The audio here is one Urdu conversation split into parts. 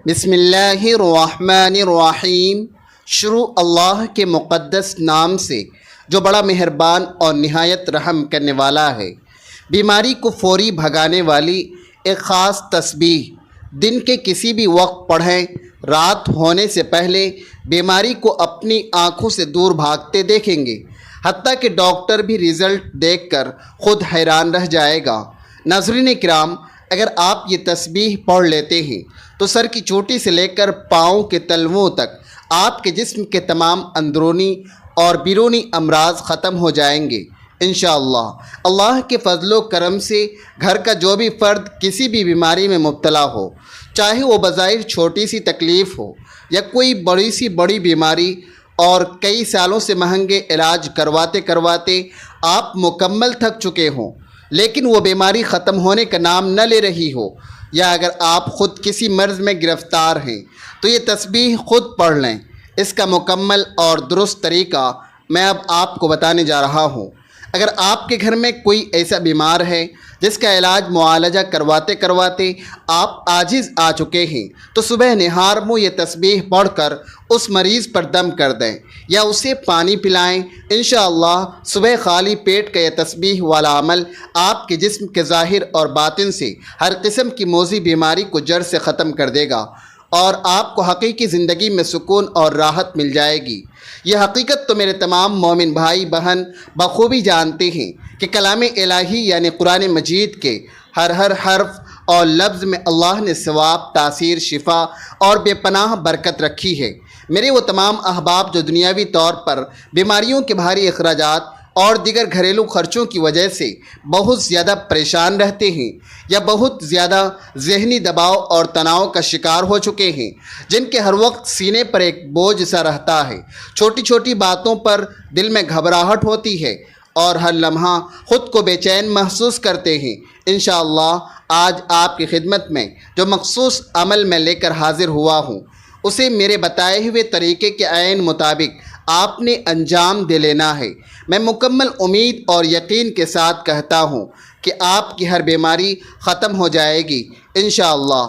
بسم اللہ الرحمن الرحیم۔ شروع اللہ کے مقدس نام سے جو بڑا مہربان اور نہایت رحم کرنے والا ہے۔ بیماری کو فوری بھگانے والی ایک خاص تسبیح دن کے کسی بھی وقت پڑھیں۔ رات ہونے سے پہلے بیماری کو اپنی آنکھوں سے دور بھاگتے دیکھیں گے، حتیٰ کہ ڈاکٹر بھی رزلٹ دیکھ کر خود حیران رہ جائے گا۔ ناظرین کرام، اگر آپ یہ تسبیح پڑھ لیتے ہیں تو سر کی چوٹی سے لے کر پاؤں کے تلوؤں تک آپ کے جسم کے تمام اندرونی اور بیرونی امراض ختم ہو جائیں گے انشاءاللہ۔ اللہ کے فضل و کرم سے گھر کا جو بھی فرد کسی بھی بیماری میں مبتلا ہو، چاہے وہ بظاہر چھوٹی سی تکلیف ہو یا کوئی بڑی بیماری، اور کئی سالوں سے مہنگے علاج کرواتے آپ مکمل تھک چکے ہوں، لیکن وہ بیماری ختم ہونے کا نام نہ لے رہی ہو، یا اگر آپ خود کسی مرض میں گرفتار ہیں تو یہ تسبیح خود پڑھ لیں۔ اس کا مکمل اور درست طریقہ میں اب آپ کو بتانے جا رہا ہوں۔ اگر آپ کے گھر میں کوئی ایسا بیمار ہے جس کا علاج معالجہ کرواتے آپ عاجز آ چکے ہیں، تو صبح نہار منہ یہ تسبیح پڑھ کر اس مریض پر دم کر دیں یا اسے پانی پلائیں۔ انشاءاللہ صبح خالی پیٹ کا یہ تسبیح والا عمل آپ کے جسم کے ظاہر اور باطن سے ہر قسم کی موذی بیماری کو جڑ سے ختم کر دے گا، اور آپ کو حقیقی زندگی میں سکون اور راحت مل جائے گی۔ یہ حقیقت تو میرے تمام مومن بھائی بہن بخوبی جانتے ہیں کہ کلام الہی یعنی قرآن مجید کے ہر حرف اور لفظ میں اللہ نے ثواب، تاثیر، شفا اور بے پناہ برکت رکھی ہے۔ میرے وہ تمام احباب جو دنیاوی طور پر بیماریوں کے بھاری اخراجات اور دیگر گھریلو خرچوں کی وجہ سے بہت زیادہ پریشان رہتے ہیں، یا بہت زیادہ ذہنی دباؤ اور تناؤ کا شکار ہو چکے ہیں، جن کے ہر وقت سینے پر ایک بوجھ سا رہتا ہے، چھوٹی چھوٹی باتوں پر دل میں گھبراہٹ ہوتی ہے اور ہر لمحہ خود کو بے چین محسوس کرتے ہیں، انشاءاللہ آج آپ کی خدمت میں جو مخصوص عمل میں لے کر حاضر ہوا ہوں، اسے میرے بتائے ہوئے طریقے کے عین مطابق آپ نے انجام دے لینا ہے۔ میں مکمل امید اور یقین کے ساتھ کہتا ہوں کہ آپ کی ہر بیماری ختم ہو جائے گی انشاءاللہ۔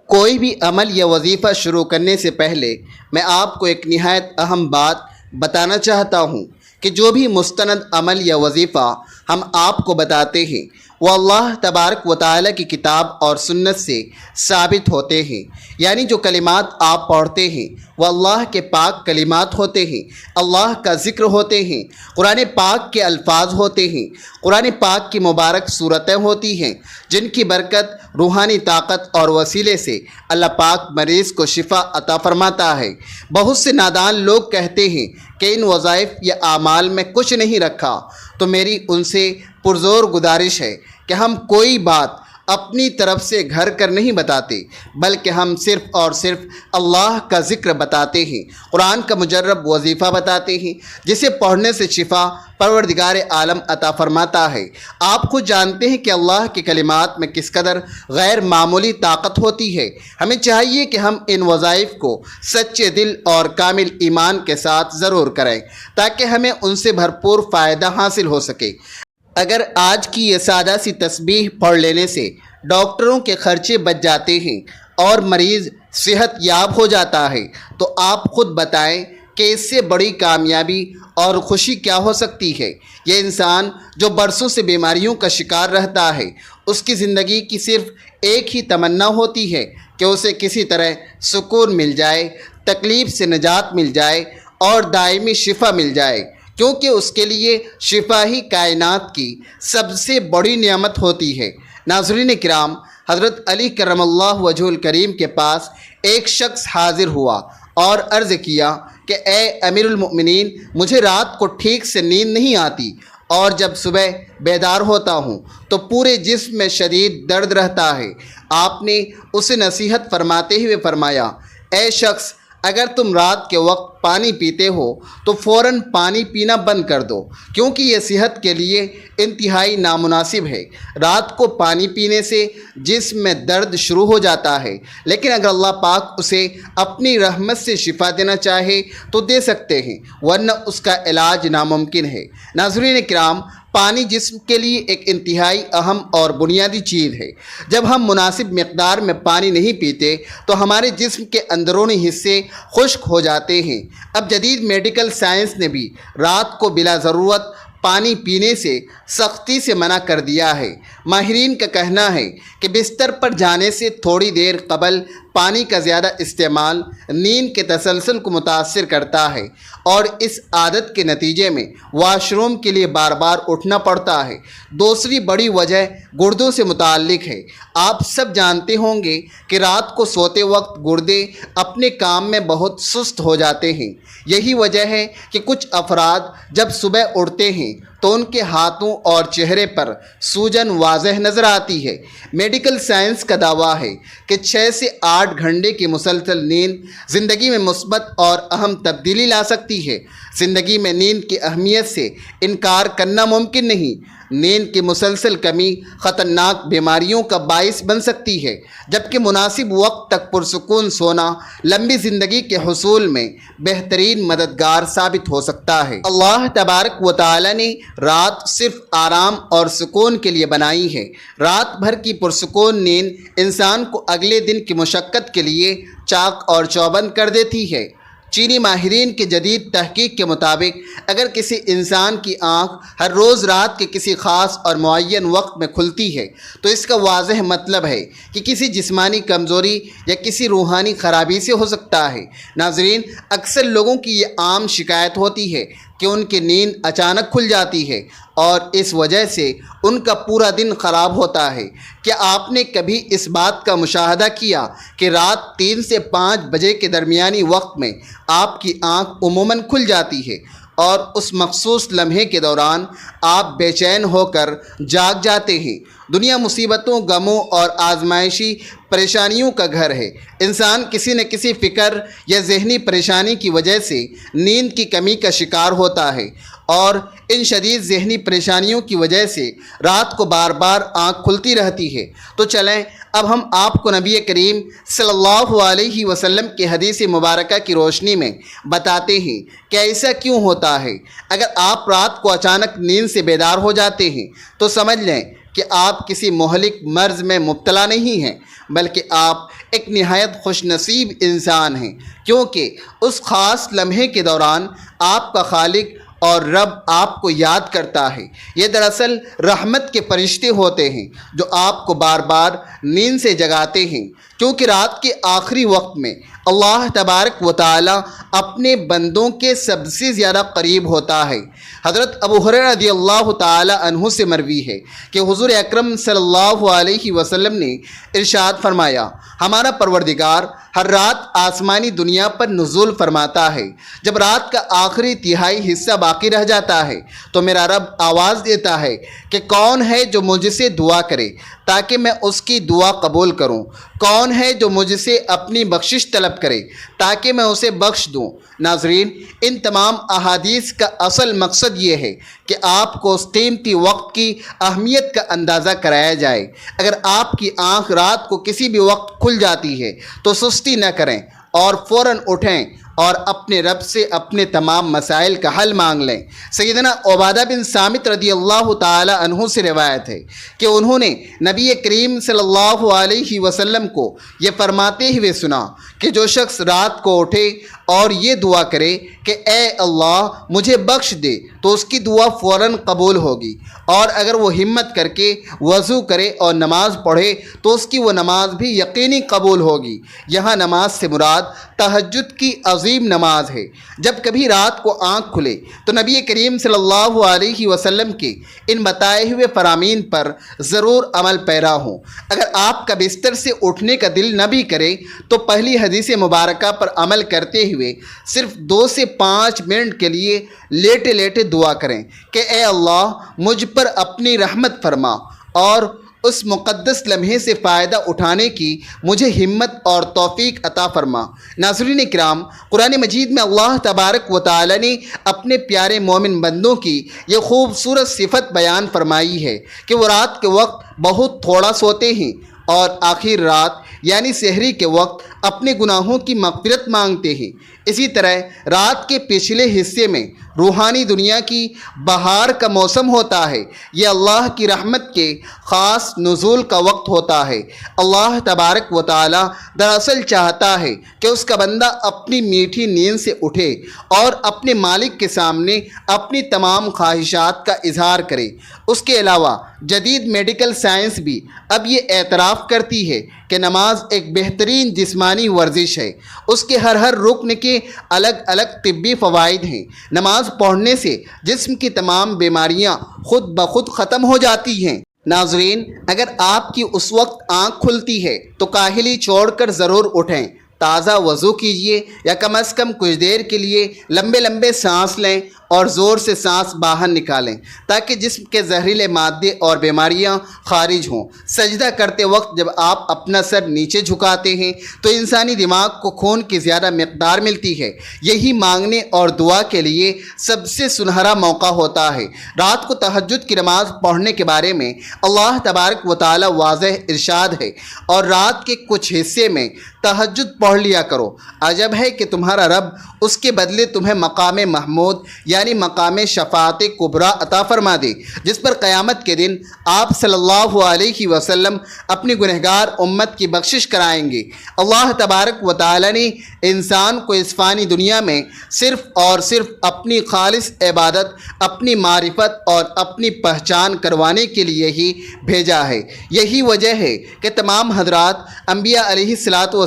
کوئی بھی عمل یا وظیفہ شروع کرنے سے پہلے میں آپ کو ایک نہایت اہم بات بتانا چاہتا ہوں کہ جو بھی مستند عمل یا وظیفہ ہم آپ کو بتاتے ہیں وہ اللہ تبارک و تعالیٰ کی کتاب اور سنت سے ثابت ہوتے ہیں، یعنی جو کلمات آپ پڑھتے ہیں وہ اللہ کے پاک کلمات ہوتے ہیں، اللہ کا ذکر ہوتے ہیں، قرآن پاک کے الفاظ ہوتے ہیں، قرآن پاک کی مبارک صورتیں ہوتی ہیں، جن کی برکت، روحانی طاقت اور وسیلے سے اللہ پاک مریض کو شفا عطا فرماتا ہے۔ بہت سے نادان لوگ کہتے ہیں کہ ان وظائف یا اعمال میں کچھ نہیں رکھا، تو میری ان سے پرزور گزارش ہے کہ ہم کوئی بات اپنی طرف سے گھر کر نہیں بتاتے، بلکہ ہم صرف اور صرف اللہ کا ذکر بتاتے ہیں، قرآن کا مجرب وظیفہ بتاتے ہیں، جسے پڑھنے سے شفا پروردگار عالم عطا فرماتا ہے۔ آپ خود جانتے ہیں کہ اللہ کے کلمات میں کس قدر غیر معمولی طاقت ہوتی ہے۔ ہمیں چاہیے کہ ہم ان وظائف کو سچے دل اور کامل ایمان کے ساتھ ضرور کریں، تاکہ ہمیں ان سے بھرپور فائدہ حاصل ہو سکے۔ اگر آج کی یہ سادہ سی تسبیح پڑھ لینے سے ڈاکٹروں کے خرچے بچ جاتے ہیں اور مریض صحت یاب ہو جاتا ہے، تو آپ خود بتائیں کہ اس سے بڑی کامیابی اور خوشی کیا ہو سکتی ہے۔ یہ انسان جو برسوں سے بیماریوں کا شکار رہتا ہے، اس کی زندگی کی صرف ایک ہی تمنا ہوتی ہے کہ اسے کسی طرح سکون مل جائے، تکلیف سے نجات مل جائے اور دائمی شفا مل جائے، کیونکہ اس کے لیے شفا ہی کائنات کی سب سے بڑی نعمت ہوتی ہے۔ ناظرین کرام، حضرت علی کرم اللہ وجہہ الکریم کے پاس ایک شخص حاضر ہوا اور عرض کیا کہ اے امیر المؤمنین، مجھے رات کو ٹھیک سے نیند نہیں آتی، اور جب صبح بیدار ہوتا ہوں تو پورے جسم میں شدید درد رہتا ہے۔ آپ نے اسے نصیحت فرماتے ہوئے فرمایا، اے شخص، اگر تم رات کے وقت پانی پیتے ہو تو فوراً پانی پینا بند کر دو، کیونکہ یہ صحت کے لیے انتہائی نامناسب ہے۔ رات کو پانی پینے سے جسم میں درد شروع ہو جاتا ہے، لیکن اگر اللہ پاک اسے اپنی رحمت سے شفا دینا چاہے تو دے سکتے ہیں، ورنہ اس کا علاج ناممکن ہے۔ ناظرین کرام، پانی جسم کے لیے ایک انتہائی اہم اور بنیادی چیز ہے۔ جب ہم مناسب مقدار میں پانی نہیں پیتے تو ہمارے جسم کے اندرونی حصے خشک ہو جاتے ہیں۔ اب جدید میڈیکل سائنس نے بھی رات کو بلا ضرورت پانی پینے سے سختی سے منع کر دیا ہے۔ ماہرین کا کہنا ہے کہ بستر پر جانے سے تھوڑی دیر قبل پانی کا زیادہ استعمال نیند کے تسلسل کو متاثر کرتا ہے اور اس عادت کے نتیجے میں واش روم کے لیے بار بار اٹھنا پڑتا ہے۔ دوسری بڑی وجہ گردوں سے متعلق ہے۔ آپ سب جانتے ہوں گے کہ رات کو سوتے وقت گردے اپنے کام میں بہت سست ہو جاتے ہیں۔ یہی وجہ ہے کہ کچھ افراد جب صبح اٹھتے ہیں تو ان کے ہاتھوں اور چہرے پر سوجن واضح نظر آتی ہے۔ میڈیکل سائنس کا دعویٰ ہے کہ 6 سے 8 گھنٹے کی مسلسل نیند زندگی میں مثبت اور اہم تبدیلی لا سکتی ہے۔ زندگی میں نیند کی اہمیت سے انکار کرنا ممکن نہیں۔ نیند کی مسلسل کمی خطرناک بیماریوں کا باعث بن سکتی ہے، جبکہ مناسب وقت تک پرسکون سونا لمبی زندگی کے حصول میں بہترین مددگار ثابت ہو سکتا ہے۔ اللہ تبارک و تعالی نے رات صرف آرام اور سکون کے لیے بنائی ہے۔ رات بھر کی پرسکون نیند انسان کو اگلے دن کی مشقت کے لیے چاق اور چوبند کر دیتی ہے۔ چینی ماہرین کی جدید تحقیق کے مطابق اگر کسی انسان کی آنکھ ہر روز رات کے کسی خاص اور معین وقت میں کھلتی ہے تو اس کا واضح مطلب ہے کہ کسی جسمانی کمزوری یا کسی روحانی خرابی سے ہو سکتا ہے۔ ناظرین، اکثر لوگوں کی یہ عام شکایت ہوتی ہے کہ ان کی نیند اچانک کھل جاتی ہے اور اس وجہ سے ان کا پورا دن خراب ہوتا ہے۔ کیا آپ نے کبھی اس بات کا مشاہدہ کیا کہ رات 3 سے 5 بجے کے درمیانی وقت میں آپ کی آنکھ عموماً کھل جاتی ہے اور اس مخصوص لمحے کے دوران آپ بے چین ہو کر جاگ جاتے ہیں؟ دنیا مصیبتوں، غموں اور آزمائشی پریشانیوں کا گھر ہے۔ انسان کسی نہ کسی فکر یا ذہنی پریشانی کی وجہ سے نیند کی کمی کا شکار ہوتا ہے اور ان شدید ذہنی پریشانیوں کی وجہ سے رات کو بار بار آنکھ کھلتی رہتی ہے۔ تو چلیں اب ہم آپ کو نبی کریم صلی اللہ علیہ وسلم کی حدیث مبارکہ کی روشنی میں بتاتے ہیں کہ ایسا کیوں ہوتا ہے۔ اگر آپ رات کو اچانک نیند سے بیدار ہو جاتے ہیں تو سمجھ لیں کہ آپ کسی مہلک مرض میں مبتلا نہیں ہیں، بلکہ آپ ایک نہایت خوش نصیب انسان ہیں، کیونکہ اس خاص لمحے کے دوران آپ کا خالق اور رب آپ کو یاد کرتا ہے۔ یہ دراصل رحمت کے فرشتے ہوتے ہیں جو آپ کو بار بار نیند سے جگاتے ہیں، کیونکہ رات کے آخری وقت میں اللہ تبارک و تعالی اپنے بندوں کے سب سے زیادہ قریب ہوتا ہے۔ حضرت ابو ہریرہ رضی اللہ تعالی عنہ سے مروی ہے کہ حضور اکرم صلی اللہ علیہ وسلم نے ارشاد فرمایا، ہمارا پروردگار ہر رات آسمانی دنیا پر نزول فرماتا ہے۔ جب رات کا آخری تہائی حصہ باقی رہ جاتا ہے تو میرا رب آواز دیتا ہے کہ کون ہے جو مجھ سے دعا کرے تاکہ میں اس کی دعا قبول کروں، کون ہے جو مجھ سے اپنی بخشش طلب کرے تاکہ میں اسے بخش دوں۔ ناظرین، ان تمام احادیث کا اصل مقصد یہ ہے کہ آپ کو اس قیمتی وقت کی اہمیت کا اندازہ کرایا جائے۔ اگر آپ کی آنکھ رات کو کسی بھی وقت کھل جاتی ہے تو سستی نہ کریں اور فوراً اٹھیں اور اپنے رب سے اپنے تمام مسائل کا حل مانگ لیں۔ سیدنا عبادہ بن صامت رضی اللہ تعالی عنہ سے روایت ہے کہ انہوں نے نبی کریم صلی اللہ علیہ وسلم کو یہ فرماتے ہوئے سنا کہ جو شخص رات کو اٹھے اور یہ دعا کرے کہ اے اللہ مجھے بخش دے تو اس کی دعا فوراً قبول ہوگی، اور اگر وہ ہمت کر کے وضو کرے اور نماز پڑھے تو اس کی وہ نماز بھی یقینی قبول ہوگی۔ یہاں نماز سے مراد تہجد کی عظیم نماز ہے۔ جب کبھی رات کو آنکھ کھلے تو نبی کریم صلی اللہ علیہ وسلم کے ان بتائے ہوئے فرامین پر ضرور عمل پیرا ہوں۔ اگر آپ کا بستر سے اٹھنے کا دل نہ بھی کرے تو پہلی حدیث مبارکہ پر عمل کرتے ہوئے صرف 2 سے 5 منٹ کے لیے لیٹے لیٹے دعا کریں کہ اے اللہ مجھ پر اپنی رحمت فرما اور اس مقدس لمحے سے فائدہ اٹھانے کی مجھے ہمت اور توفیق عطا فرما۔ ناظرین کرام، قرآن مجید میں اللہ تبارک و تعالی نے اپنے پیارے مومن بندوں کی یہ خوبصورت صفت بیان فرمائی ہے کہ وہ رات کے وقت بہت تھوڑا سوتے ہیں اور آخر رات یعنی سحری کے وقت اپنے گناہوں کی مغفرت مانگتے ہیں۔ اسی طرح رات کے پچھلے حصے میں روحانی دنیا کی بہار کا موسم ہوتا ہے، یہ اللہ کی رحمت کے خاص نزول کا وقت ہوتا ہے۔ اللہ تبارک و تعالی دراصل چاہتا ہے کہ اس کا بندہ اپنی میٹھی نیند سے اٹھے اور اپنے مالک کے سامنے اپنی تمام خواہشات کا اظہار کرے۔ اس کے علاوہ جدید میڈیکل سائنس بھی اب یہ اعتراف کرتی ہے کہ نماز ایک بہترین جسمانی ورزش ہے۔ اس کے ہر رکن کے الگ الگ طبی فوائد ہیں۔ نماز پڑھنے سے جسم کی تمام بیماریاں خود بخود ختم ہو جاتی ہیں۔ ناظرین، اگر آپ کی اس وقت آنکھ کھلتی ہے تو کاہلی چھوڑ کر ضرور اٹھیں، تازہ وضو کیجیے یا کم از کم کچھ دیر کے لیے لمبے لمبے سانس لیں اور زور سے سانس باہر نکالیں تاکہ جسم کے زہریلے مادے اور بیماریاں خارج ہوں۔ سجدہ کرتے وقت جب آپ اپنا سر نیچے جھکاتے ہیں تو انسانی دماغ کو خون کی زیادہ مقدار ملتی ہے۔ یہی مانگنے اور دعا کے لیے سب سے سنہرا موقع ہوتا ہے۔ رات کو تہجد کی نماز پڑھنے کے بارے میں اللہ تبارک و تعالی واضح ارشاد ہے، اور رات کے کچھ حصے میں تہجد پڑھ لیا کرو، عجب ہے کہ تمہارا رب اس کے بدلے تمہیں مقام محمود یعنی مقام شفاعت کبریٰ عطا فرما دے، جس پر قیامت کے دن آپ صلی اللہ علیہ وسلم اپنی گنہگار امت کی بخشش کرائیں گے۔ اللہ تبارک و تعالی نے انسان کو اس فانی دنیا میں صرف اور صرف اپنی خالص عبادت، اپنی معرفت اور اپنی پہچان کروانے کے لیے ہی بھیجا ہے۔ یہی وجہ ہے کہ تمام حضرات انبیاء علیہ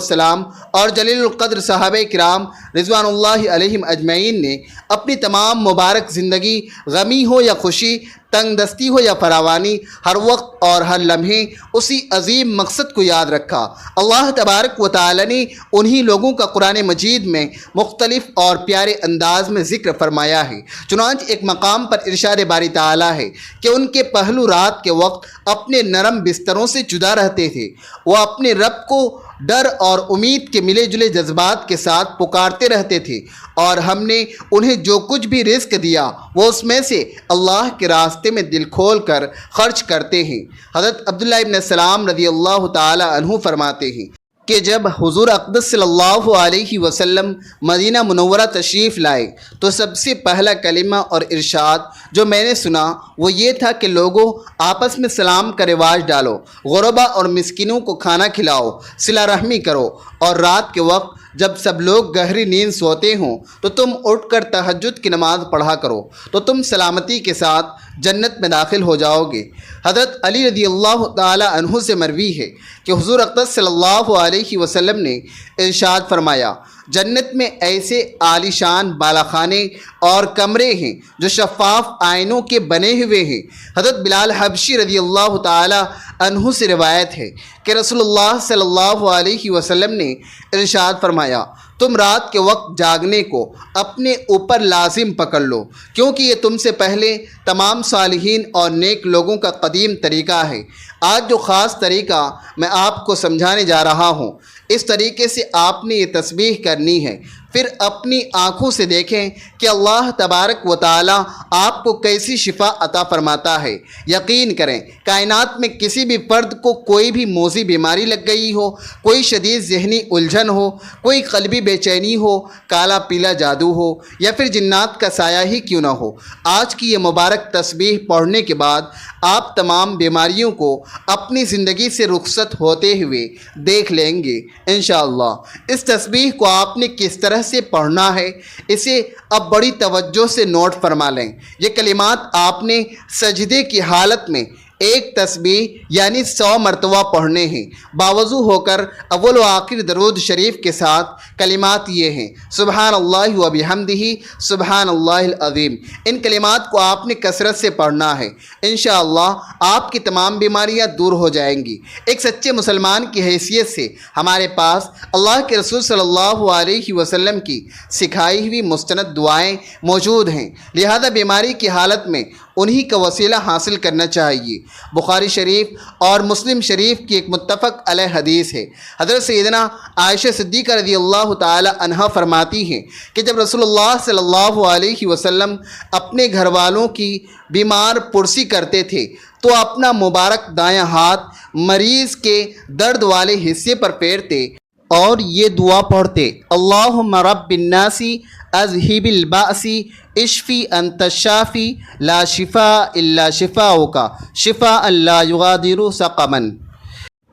السلام اور جلیل القدر صحابہ کرام رضوان اللہ علیہم اجمعین نے اپنی تمام مبارک زندگی، غمی ہو یا خوشی، تنگ دستی ہو یا فراوانی، ہر وقت اور ہر لمحے اسی عظیم مقصد کو یاد رکھا۔ اللہ تبارک و تعالی نے انہی لوگوں کا قرآن مجید میں مختلف اور پیارے انداز میں ذکر فرمایا ہے۔ چنانچہ ایک مقام پر ارشاد باری تعالی ہے کہ ان کے پہلو رات کے وقت اپنے نرم بستروں سے جدا رہتے تھے، وہ اپنے رب کو ڈر اور امید کے ملے جلے جذبات کے ساتھ پکارتے رہتے تھے، اور ہم نے انہیں جو کچھ بھی رزق دیا وہ اس میں سے اللہ کے راستے میں دل کھول کر خرچ کرتے ہیں۔ حضرت عبداللہ ابن السلام رضی اللہ تعالی عنہ فرماتے ہیں کہ جب حضور اقدس صلی اللہ علیہ وسلم مدینہ منورہ تشریف لائے تو سب سے پہلا کلمہ اور ارشاد جو میں نے سنا وہ یہ تھا کہ لوگوں، آپس میں سلام کا رواج ڈالو، غربا اور مسکینوں کو کھانا کھلاؤ، صلہ رحمی کرو، اور رات کے وقت جب سب لوگ گہری نیند سوتے ہوں تو تم اٹھ کر تہجد کی نماز پڑھا کرو تو تم سلامتی کے ساتھ جنت میں داخل ہو جاؤ گے۔ حضرت علی رضی اللہ تعالی عنہ سے مروی ہے کہ حضور اقدس صلی اللہ علیہ وسلم نے ارشاد فرمایا، جنت میں ایسے عالی شان بالاخانے اور کمرے ہیں جو شفاف آئینوں کے بنے ہوئے ہیں۔ حضرت بلال حبشی رضی اللہ تعالی عنہ سے روایت ہے کہ رسول اللہ صلی اللہ علیہ وسلم نے ارشاد فرمایا، تم رات کے وقت جاگنے کو اپنے اوپر لازم پکڑ لو، کیونکہ یہ تم سے پہلے تمام صالحین اور نیک لوگوں کا قدیم طریقہ ہے۔ آج جو خاص طریقہ میں آپ کو سمجھانے جا رہا ہوں، اس طریقے سے آپ نے یہ تسبیح کرنی ہے، پھر اپنی آنکھوں سے دیکھیں کہ اللہ تبارک و تعالی آپ کو کیسی شفا عطا فرماتا ہے۔ یقین کریں، کائنات میں کسی بھی فرد کو کوئی بھی موذی بیماری لگ گئی ہو، کوئی شدید ذہنی الجھن ہو، کوئی قلبی بے چینی ہو، کالا پیلا جادو ہو، یا پھر جنات کا سایہ ہی کیوں نہ ہو، آج کی یہ مبارک تسبیح پڑھنے کے بعد آپ تمام بیماریوں کو اپنی زندگی سے رخصت ہوتے ہوئے دیکھ لیں گے انشاءاللہ۔ اس تسبیح کو آپ نے کس طرح سے پڑھنا ہے، اسے اب بڑی توجہ سے نوٹ فرما لیں۔ یہ کلمات آپ نے سجدے کی حالت میں ایک تسبیح یعنی 100 مرتبہ پڑھنے ہیں، باوضو ہو کر اول و آخر درود شریف کے ساتھ۔ کلمات یہ ہیں، سبحان اللہ و بحمدہ سبحان اللہ العظیم۔ ان کلمات کو آپ نے کثرت سے پڑھنا ہے، انشاءاللہ آپ کی تمام بیماریاں دور ہو جائیں گی۔ ایک سچے مسلمان کی حیثیت سے ہمارے پاس اللہ کے رسول صلی اللہ علیہ وسلم کی سکھائی ہوئی مستند دعائیں موجود ہیں، لہذا بیماری کی حالت میں انہی کا وسیلہ حاصل کرنا چاہیے۔ بخاری شریف اور مسلم شریف کی ایک متفق علیہ حدیث ہے، حضرت سیدنا عائشہ صدیقہ رضی اللہ تعالی عنہا فرماتی ہیں کہ جب رسول اللہ صلی اللہ علیہ وسلم اپنے گھر والوں کی بیمار پرسی کرتے تھے تو اپنا مبارک دایاں ہاتھ مریض کے درد والے حصے پر پھیرتے اور یہ دعا پڑھتے اللہم رب الناسی اذہب الباسی اشفی انت الشافی لا شفاء الا شفاؤک شفاء لا یغادر سقما،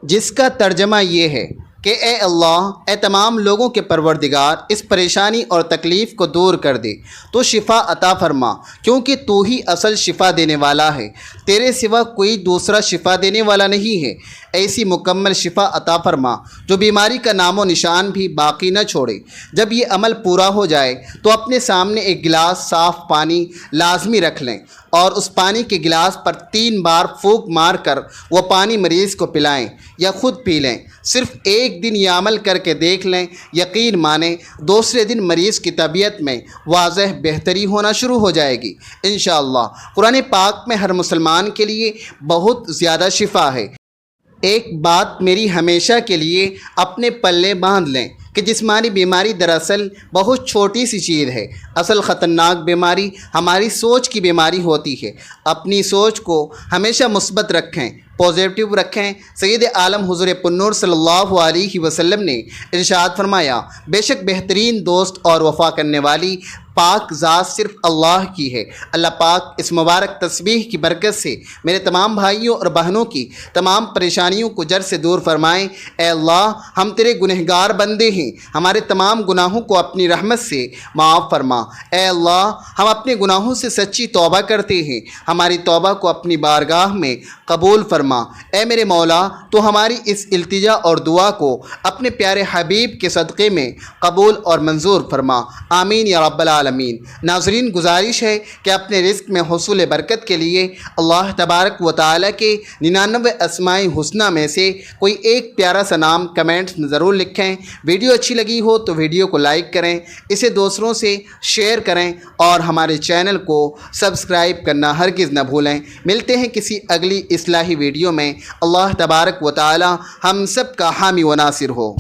جس کا ترجمہ یہ ہے کہ اے اللہ، اے تمام لوگوں کے پروردگار، اس پریشانی اور تکلیف کو دور کر دے، تو شفا عطا فرما، کیونکہ تو ہی اصل شفا دینے والا ہے، تیرے سوا کوئی دوسرا شفا دینے والا نہیں ہے۔ ایسی مکمل شفا عطا فرما جو بیماری کا نام و نشان بھی باقی نہ چھوڑے۔ جب یہ عمل پورا ہو جائے تو اپنے سامنے ایک گلاس صاف پانی لازمی رکھ لیں اور اس پانی کے گلاس پر 3 بار پھونک مار کر وہ پانی مریض کو پلائیں یا خود پی لیں۔ صرف ایک دن یہ عمل کر کے دیکھ لیں، یقین مانیں دوسرے دن مریض کی طبیعت میں واضح بہتری ہونا شروع ہو جائے گی انشاءاللہ۔ قرآن پاک میں ہر مسلمان کے لیے بہت زیادہ شفا ہے۔ ایک بات میری ہمیشہ کے لیے اپنے پلے باندھ لیں کہ جسمانی بیماری دراصل بہت چھوٹی سی چیز ہے، اصل خطرناک بیماری ہماری سوچ کی بیماری ہوتی ہے۔ اپنی سوچ کو ہمیشہ مثبت رکھیں، پازیٹیو رکھیں۔ سید عالم حضور پنور صلی اللہ علیہ وسلم نے ارشاد فرمایا، بے شک بہترین دوست اور وفا کرنے والی پاک ذات صرف اللہ کی ہے۔ اللہ پاک اس مبارک تسبیح کی برکت سے میرے تمام بھائیوں اور بہنوں کی تمام پریشانیوں کو جڑ سے دور فرمائیں۔ اے اللہ، ہم تیرے گنہگار بندے ہیں، ہمارے تمام گناہوں کو اپنی رحمت سے معاف فرما۔ اے اللہ، ہم اپنے گناہوں سے سچی توبہ کرتے ہیں، ہماری توبہ کو اپنی بارگاہ میں قبول فرما۔ اے میرے مولا، تو ہماری اس التجا اور دعا کو اپنے پیارے حبیب کے صدقے میں قبول اور منظور فرما، آمین یا رب العالمین۔ ناظرین، گزارش ہے کہ اپنے رزق میں حصول برکت کے لیے اللہ تبارک و تعالیٰ کے 99 اسماء حسنہ میں سے کوئی ایک پیارا سا نام کمنٹس میں ضرور لکھیں۔ ویڈیو اچھی لگی ہو تو ویڈیو کو لائک کریں، اسے دوسروں سے شیئر کریں اور ہمارے چینل کو سبسکرائب کرنا ہرگز نہ بھولیں۔ ملتے ہیں کسی اگلی اصلاحی ویڈیو میں۔ اللہ تبارک و تعالیٰ ہم سب کا حامی و ناصر ہو۔